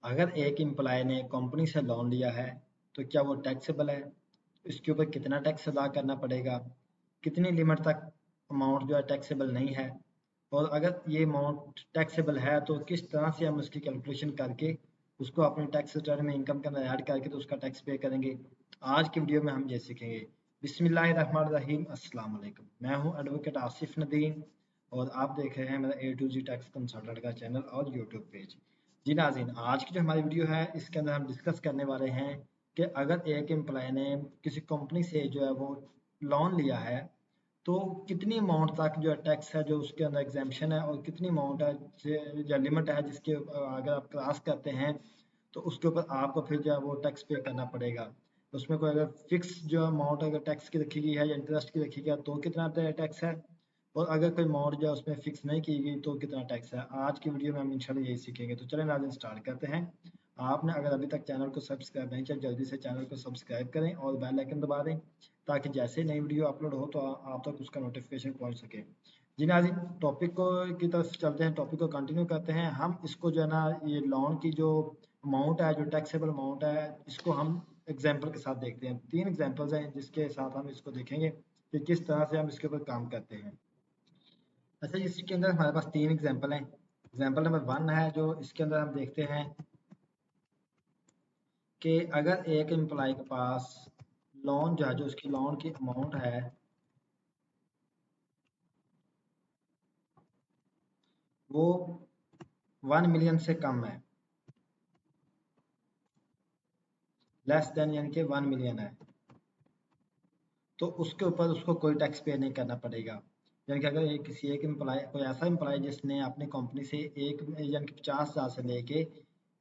अगर एक एम्प्लॉय ने कंपनी से लोन लिया है तो क्या वो टैक्सेबल है? इसके ऊपर कितना टैक्स अदा करना पड़ेगा? कितनी लिमिट तक अमाउंट जो है टैक्सेबल नहीं है? और अगर ये अमाउंट टैक्सेबल है तो किस तरह से हम उसकी कैलकुलेशन करके उसको अपने टैक्स रिटर्न में इनकम के अंदर ऐड करके तो उसका टैक्स पे करेंगे। आज की वीडियो में हम ये सीखेंगे। बिस्मिल्लाहिर्रहमानिर्रहीम, अस्सलाम वालेकुम। मैं हूं एडवोकेट आसिफ नदीम और आप देख रहे हैं मेरा ए टू जी टैक्स कंसल्टेंट का चैनल और यूट्यूब पेज। जी नाज़रीन, आज की जो हमारी वीडियो है इसके अंदर हम डिस्कस करने वाले हैं कि अगर एक एम्प्लॉय ने किसी कंपनी से जो है वो लोन लिया है तो कितनी अमाउंट तक जो है टैक्स है जो उसके अंदर एग्जाम्पशन है और कितनी अमाउंट है या लिमिट है जिसके अगर आप क्रॉस करते हैं तो उसके ऊपर आपको फिर जो है वो टैक्स पे करना पड़ेगा। उसमें कोई अगर फिक्स जो अमाउंट अगर टैक्स की रखी गई है या इंटरेस्ट की रखी गई है तो कितना टैक्स है, और अगर कोई अमाउंट जो है उसमें फिक्स नहीं की गई तो कितना टैक्स है। आज की वीडियो में हम इंशाल्लाह यही सीखेंगे। तो चलें नाज़रीन, स्टार्ट करते हैं। आपने अगर अभी तक चैनल को सब्सक्राइब नहीं किया जल्दी से चैनल को सब्सक्राइब करें और बेल आइकन दबा दें ताकि जैसे नई वीडियो अपलोड हो तो आप तक उसका नोटिफिकेशन पहुंच सके। जी नाज़रीन, टॉपिक को की तरफ चलते हैं, टॉपिक को कंटिन्यू करते हैं। हम इसको जो है ना ये लोन की जो अमाउंट है जो टैक्सेबल अमाउंट है इसको हम एग्जाम्पल के साथ देखते हैं। 3 एग्जाम्पल्स हैं जिसके साथ हम इसको देखेंगे कि किस तरह से हम इसके ऊपर काम करते हैं। अच्छा, इसके अंदर हमारे पास 3 एग्जाम्पल हैं। एग्जाम्पल नंबर 1 है जो इसके अंदर हम देखते हैं कि अगर एक एम्प्लॉय के पास लोन जो है जो उसकी लोन की अमाउंट है वो 1 मिलियन से कम है, लेस देन यानी कि 1 मिलियन है, तो उसके ऊपर उसको कोई टैक्स पे नहीं करना पड़ेगा। यानी कि अगर किसी एक एम्प्लॉय कोई ऐसा एम्प्लॉय जिसने अपनी कंपनी से एक यानी कि 50,000 से लेके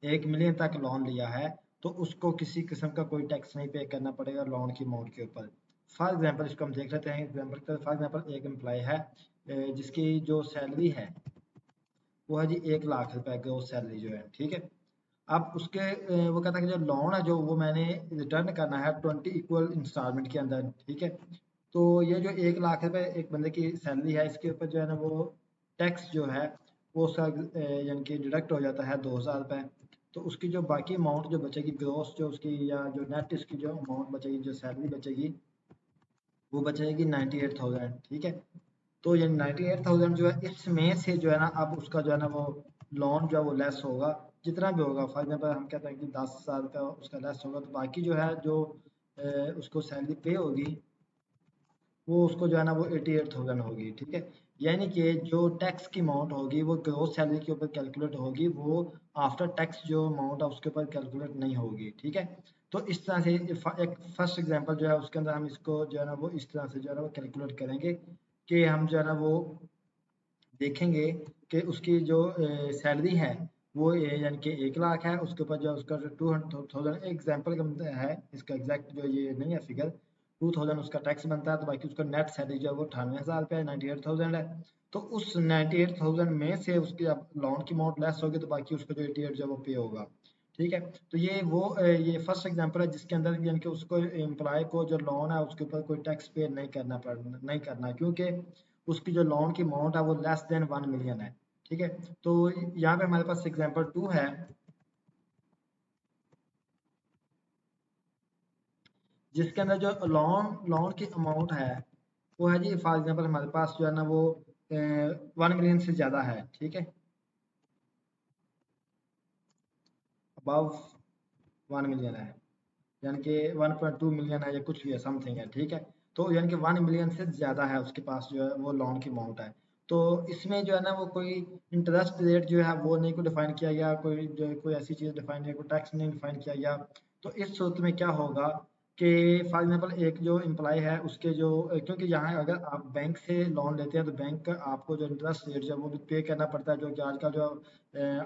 1 मिलियन तक लोन लिया है तो उसको किसी किस्म का कोई टैक्स नहीं पे करना पड़ेगा लोन की अमाउंट के ऊपर। फॉर एग्जाम्पल इसको हम देख लेते हैं एग्जाम्पल। फॉर एग्जाम्पल एक एम्प्लॉय है जिसकी जो सैलरी है वो है जी 1 लाख रुपए ग्रोस सैलरी जो है, ठीक है। अब उसके वो कहता है कि जो लोन है जो वो मैंने रिटर्न करना है 20 इक्वल इंस्टॉलमेंट के अंदर, ठीक है। तो ये जो 1 लाख रुपए एक बंदे की सैलरी है इसके ऊपर जो है ना वो टैक्स जो है वो उसका यानी कि डिडक्ट हो जाता है 2,000 रुपये। तो उसकी जो बाकी अमाउंट जो बचेगी ग्रोस जो उसकी या जो नेट इसकी जो अमाउंट बचेगी जो सैलरी बचेगी वो बचेगी 98,000, ठीक है। तो ये 98,000 जो है इसमें से जो है ना अब उसका जो है ना वो लोन जो है वो लेस होगा जितना भी होगा। फॉर एग्जाम्पल हम कहते हैं कि 10,000 का उसका लेस होगा तो बाकी जो है जो उसको सैलरी पे होगी वो उसको जो है ना वो 88,000 होगी, ठीक है। यानी कि जो टैक्स की अमाउंट होगी वो ग्रोस सैलरी के ऊपर कैलकुलेट होगी, वो आफ्टर टैक्स जो अमाउंट है उसके ऊपर कैलकुलेट नहीं होगी, ठीक है। तो इस तरह से एक फर्स्ट एग्जांपल जो है उसके अंदर हम इसको जो है ना वो इस तरह से जो है ना वो कैलकुलेट करेंगे कि हम जो है ना वो देखेंगे कि उसकी जो सैलरी है वो यानी कि 1 लाख है, उसके ऊपर जो उसका 200,000 एग्जाम्पल है, इसका एग्जैक्ट जो ये नहीं है फिगर, 2,000 उसका टैक्स बनता है तो बाकी उसका नेट सैलरी जो है वो 98,000 रुपये 98,000 है। तो उस 98,000 में से उसकी अब लोन की अमाउंट लेस होगी तो बाकी उसका जो 88 जो है वो पे होगा, ठीक है। तो ये वो ये फर्स्ट एग्जांपल है जिसके अंदर यानी कि उसको एम्प्लॉय को जो लोन है उसके ऊपर कोई टैक्स पे नहीं करना क्योंकि उसकी जो लोन की अमाउंट है वो लेस देन 1 मिलियन है, ठीक है। तो यहाँ पे हमारे पास एग्जांपल 2 है जिसके अंदर जो लोन लोन की अमाउंट है वो है जी फॉर एग्जांपल हमारे पास जो है ना वो 1 मिलियन से ज़्यादा है, ठीक है। अबव 1 मिलियन है यानी कि 1.2 मिलियन है या कुछ भी है समथिंग है, ठीक है। तो यानी कि 1 मिलियन से ज़्यादा है उसके पास जो है वो लोन की अमाउंट है। तो इसमें जो है ना वो कोई इंटरेस्ट रेट जो है वो नहीं को डिफाइन किया गया, कोई ऐसी चीज़ डिफाइन नहीं, कोई टैक्स नहीं डिफाइन किया गया। तो इस सूरत में क्या होगा कि फॉर एग्जांपल एक जो एम्प्लॉय है उसके जो क्योंकि यहाँ अगर आप बैंक से लोन लेते हैं तो बैंक आपको जो इंटरेस्ट रेट जो है वो भी पे करना पड़ता है जो कि आजकल जो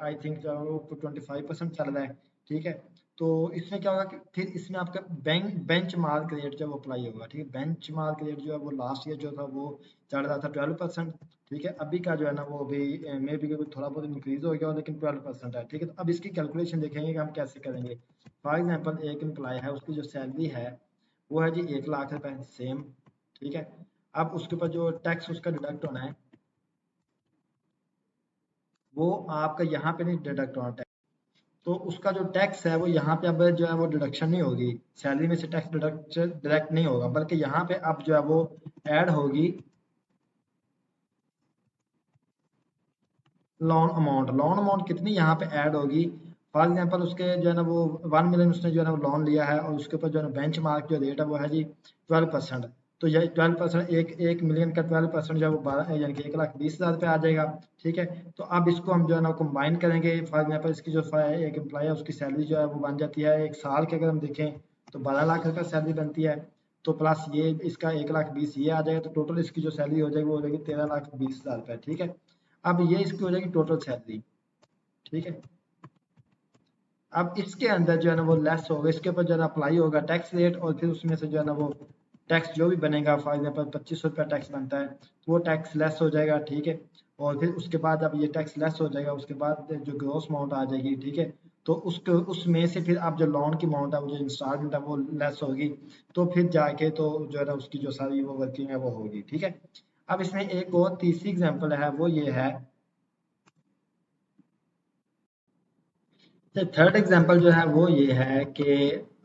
आई थिंक जो है वो 25% चल रहा है, ठीक है। तो इसमें क्या होगा कि फिर इसमें आपका बेंच मार्क रेट जो है वो अप्लाई होगा, ठीक है। बेंच मार्क रेट जो है वो लास्ट ईयर जो था वो चल रहा था 12%, ठीक है। अभी का जो है ना वो अभी मे बी थोड़ा बहुत इंक्रीज हो गया हो लेकिन 12% है, ठीक है। तो अब इसकी कैलकुलेशन देखेंगे कि हम कैसे करेंगे। फॉर एग्जाम्पल एक एम्प्लॉय है उसकी जो सैलरी है वो है जी 1 लाख रुपए सेम, ठीक है। अब उसके ऊपर जो टैक्स उसका डिडक्ट होना है वो आपका यहाँ पे नहीं डिडक्ट होना, तो उसका जो टैक्स है वो यहाँ पे अब जो है वो डिडक्शन नहीं होगी, सैलरी में से टैक्स डिडक्शन डायरेक्ट नहीं होगा, बल्कि यहाँ पे अब जो है वो ऐड होगी लोन अमाउंट कितनी यहाँ पे ऐड होगी। फॉर एग्जांपल उसके जो है ना वो 1 मिलियन उसने जो है ना वो लोन लिया है और उसके ऊपर जो है ना बेंच मार्क जो रेट है वो है जी 12%। तो ये 12% एक मिलियन का 12% जो है वो 12 यानी कि 1,20,000 रुपये आ जाएगा। ठीक है, तो अब इसको हम जो है ना कंबाइन करेंगे। फॉर एग्जांपल इसकी जो एक एम्प्लॉय है उसकी सैलरी जो है वो बन जाती है एक साल के, अगर हम देखें तो 12 लाख रुपये सैलरी बनती है। तो प्लस ये इसका 1,20,000 ये आ जाएगा, तो टोटल इसकी जो सैलरी हो जाएगी वो हो जाएगी 13,20,000 रुपये। ठीक है, अब ये इसकी हो जाएगी टोटल सैलरी। ठीक है, अब इसके अंदर जो है ना वो लेस होगा, इसके ऊपर जो है ना अप्लाई होगा टैक्स रेट, और फिर उसमें से जो है ना वो टैक्स जो भी बनेगा, फॉर एग्जाम्पल 2500 रुपया टैक्स बनता है तो वो टैक्स लेस हो जाएगा। ठीक है, और फिर उसके बाद अब ये टैक्स लेस हो जाएगा, उसके बाद जो ग्रॉस अमाउंट आ जाएगी। ठीक है, तो उसके उसमें से फिर अब जो लोन की अमाउंट है, वो जो इंस्टॉलमेंट है वो लेस होगी, तो फिर जाके तो जो है ना उसकी जो सारी वो वर्किंग है वो होगी। ठीक है, अब इसमें एक और तीसरी एग्जाम्पल है, वो ये है, थर्ड एग्जांपल जो है वो ये है कि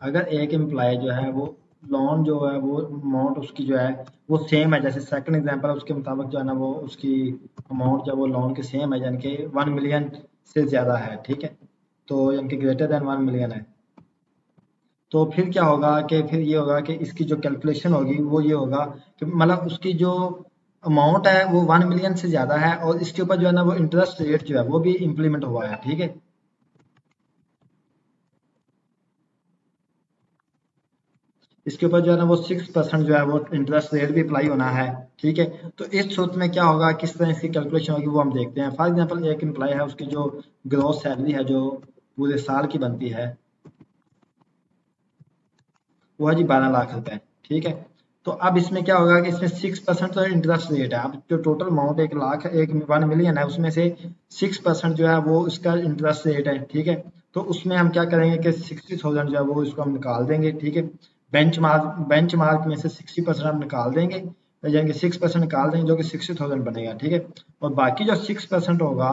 अगर एक एम्प्लॉय जो है वो लोन जो है वो अमाउंट उसकी जो है वो सेम है, जैसे सेकंड एग्जांपल है उसके मुताबिक जो है ना वो उसकी अमाउंट जो वो लोन की सेम है, यानी कि 1 मिलियन से ज़्यादा है। ठीक है, तो यानी कि ग्रेटर देन 1 मिलियन है। तो फिर क्या होगा कि फिर ये होगा कि इसकी जो कैलकुलेशन होगी वो ये होगा कि मतलब उसकी जो अमाउंट है वो 1 मिलियन से ज़्यादा है, और इसके ऊपर जो है ना वो इंटरेस्ट रेट जो है वो भी इम्प्लीमेंट हुआ है। ठीक है, इसके ऊपर जो है ना वो 6% जो है वो इंटरेस्ट रेट भी अप्लाई होना है। ठीक है, तो इस सूरत में क्या होगा, किस तरह इसकी कैलकुलेशन होगी वो हम देखते हैं। फॉर एग्जांपल एक एम्प्लॉय है, उसकी जो ग्रॉस सैलरी है जो पूरे साल की बनती है वो है जी 12 लाख रुपए। ठीक है, तो अब इसमें क्या होगा कि इसमें 6% तो इंटरेस्ट रेट है। अब जो टोटल अमाउंट 1 लाख 1 मिलियन है उसमें से 6% जो है वो इसका इंटरेस्ट रेट है। ठीक है, तो उसमें हम क्या करेंगे कि 60,000 जो है वो इसको हम निकाल देंगे। ठीक है, बेंच मार्क में से 60% हम निकाल देंगे, यानी कि 6% निकाल देंगे जो कि 60,000 बनेगा। ठीक है, और बाकी जो 6% होगा,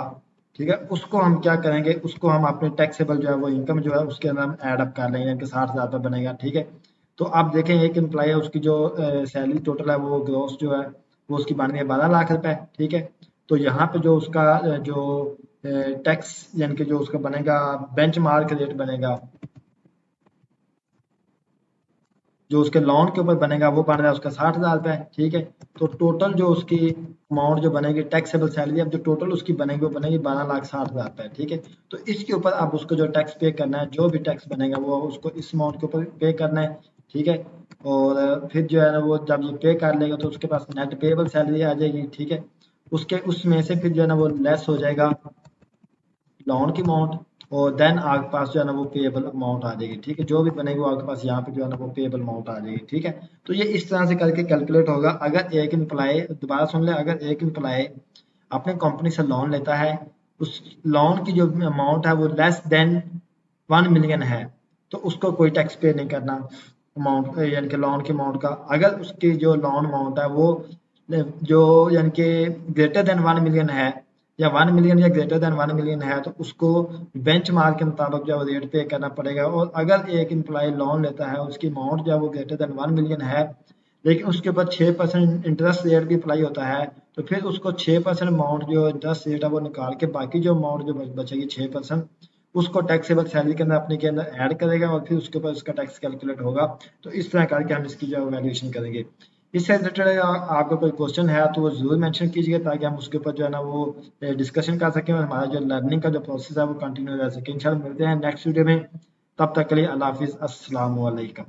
ठीक है, उसको हम क्या करेंगे, उसको हम अपने टैक्सेबल जो है वो इनकम जो है उसके अंदर हम ऐड अप कर लेंगे, यानी कि 60,000 रुपये बनेगा। ठीक है, तो आप देखें एक एम्प्लॉय है, उसकी जो सैलरी टोटल है वो ग्रॉस जो है वो उसकी बन गई 12 लाख रुपए। ठीक है, तो यहाँ पे जो उसका जो टैक्स यानी कि जो उसका बनेगा बेंच मार्क रेट बनेगा, जो उसके लोन के ऊपर बनेगा वो बन रहा है उसका 60,000 रुपये। ठीक है, तो टोटल जो उसकी अमाउंट जो बनेगी टैक्सेबल सैलरी, अब जो टोटल उसकी बनेगी वो बनेगी 12,60,000 रुपये। ठीक है, तो इसके ऊपर अब उसको जो टैक्स पे करना है, जो भी टैक्स बनेगा वो उसको इस अमाउंट के ऊपर पे करना है। ठीक है, और फिर जो है ना वो जब ये पे कर लेगा तो उसके पास नेट पेएबल सैलरी आ जाएगी। ठीक है, उसके उसमें से फिर जो है ना वो लेस हो जाएगा लोन की अमाउंट, और देन आपके पास जो है ना वो पेएबल अमाउंट आ जाएगी। ठीक है, जो भी बनेगी वो आपके पास यहाँ पे जो है ना वो पेएबल अमाउंट आ जाएगी। ठीक है, तो ये इस तरह से करके कैलकुलेट होगा। अगर एक एम्प्लॉय, दोबारा सुन ले, अगर एक एम्प्लॉय अपने कंपनी से लोन लेता है, उस लोन की जो अमाउंट है वो लेस देन 1 मिलियन है, तो उसको कोई टैक्स पे नहीं करना अमाउंट, यानी कि लोन की अमाउंट का। अगर उसकी जो लोन अमाउंट है वो जो यानी कि ग्रेटर देन 1 मिलियन है, या 1 मिलियन या ग्रेटर देन 1 मिलियन है, तो उसको बेंच मार्क के मुताबिक जो है रेट पे करना पड़ेगा। और अगर एक एम्प्लॉय लोन लेता है, उसकी अमाउंट जो है वो ग्रेटर देन 1 मिलियन है, लेकिन उसके ऊपर 6% इंटरेस्ट रेट भी अप्लाई होता है, तो फिर उसको 6% अमाउंट जो इंटरेस्ट रेट है वो निकाल के बाकी जो अमाउंट जो बचेगी 6%, उसको टैक्सेबल सैलरी के अंदर अपने के अंदर ऐड करेगा, और फिर उसके ऊपर उसका टैक्स कैलकुलेट होगा। तो इस तरह करके हम इसकी जो वैल्यूएशन करेंगे। इससे रिलेटेड आपका कोई क्वेश्चन है तो वो जरूर मेंशन कीजिएगा, ताकि हम उसके ऊपर जो है ना वो डिस्कशन कर सकें, और हमारा जो लर्निंग का जो प्रोसेस है वो कंटिन्यू रह सके। इंशाल्लाह मिलते हैं नेक्स्ट वीडियो में, तब तक के लिए अल्लाह हाफिज़, अस्सलाम वालेकुम।